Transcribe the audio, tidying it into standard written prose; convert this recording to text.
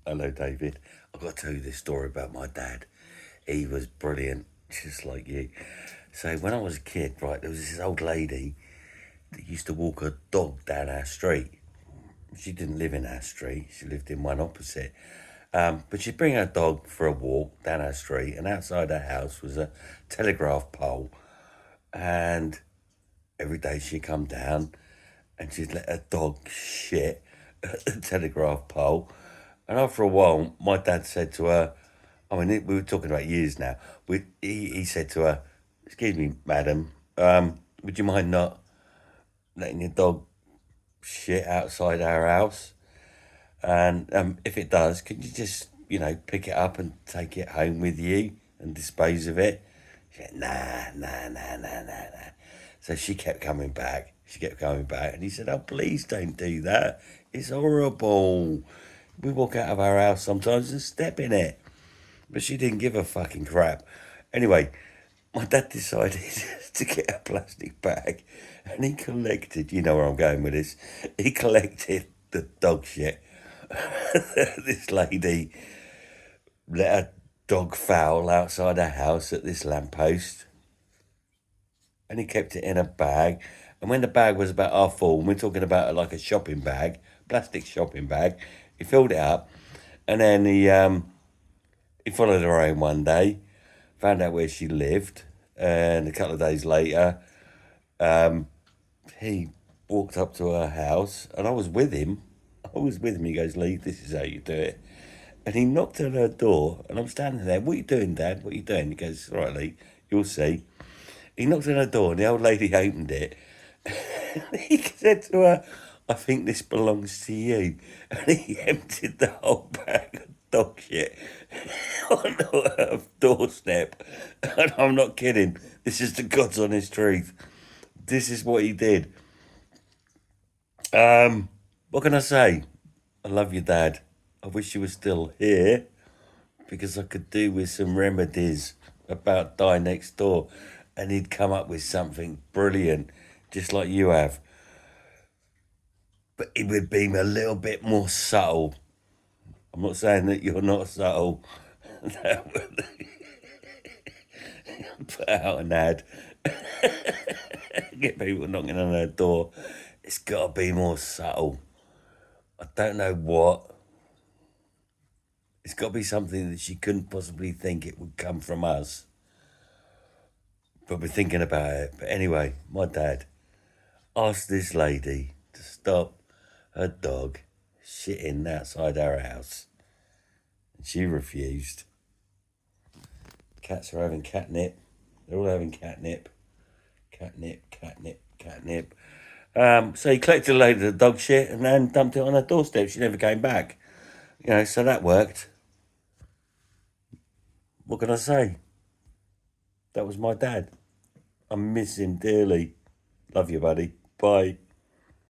Hello, David. I've got to tell you this story about my dad. He was brilliant, just like you. So when I was a kid, right, there was this old lady that used to walk her dog down our street. She didn't live in our street. She lived in one opposite. But she'd bring her dog for a walk down our street, and outside her house was a telegraph pole. And every day she'd come down and she'd let her dog shit at the telegraph pole. And after a while, my dad said to her, I mean, we were talking about years now. He said to her, "Excuse me, madam, would you mind not letting your dog shit outside our house? And if it does, could you just, pick it up and take it home with you and dispose of it?" She said, "Nah, nah, nah, nah, nah, nah." So she kept coming back. She kept coming back. And he said, "Oh, please don't do that. It's horrible. We walk out of our house sometimes and step in it." But she didn't give a fucking crap. Anyway, my dad decided to get a plastic bag and he collected, you know where I'm going with this, he collected the dog shit. This lady let a dog foul outside her house at this lamppost and he kept it in a bag. And when the bag was about half full, and we're talking about like a shopping bag, plastic shopping bag, he filled it up and then he followed her home one day, found out where she lived, and a couple of days later, he walked up to her house, and I was with him. I was with him. He goes, "Lee, this is how you do it." And he knocked on her door, and I'm standing there. "What are you doing, Dad? What are you doing?" He goes, "Right, Lee, you'll see." He knocked on her door, and the old lady opened it. He said to her, "I think this belongs to you." And he emptied the whole bag of dog shit on her doorstep. And I'm not kidding. This is the God's honest truth. This is what he did. What can I say? I love you, Dad. I wish you were still here because I could do with some remedies about Die Next Door, and he'd come up with something brilliant, just like you have. But it would be a little bit more subtle. I'm not saying that you're not subtle. Put out an ad, get people knocking on their door. It's got to be more subtle. I don't know what. It's got to be something that she couldn't possibly think it would come from us. But we're thinking about it. But anyway, my dad asked this lady to stop her dog shitting outside our house. And she refused. Cats are having catnip. They're all having catnip. Catnip, catnip, catnip. So he collected a load of the dog shit and then dumped it on her doorstep. She never came back. So that worked. What can I say? That was my dad. I miss him dearly. Love you, buddy. Bye.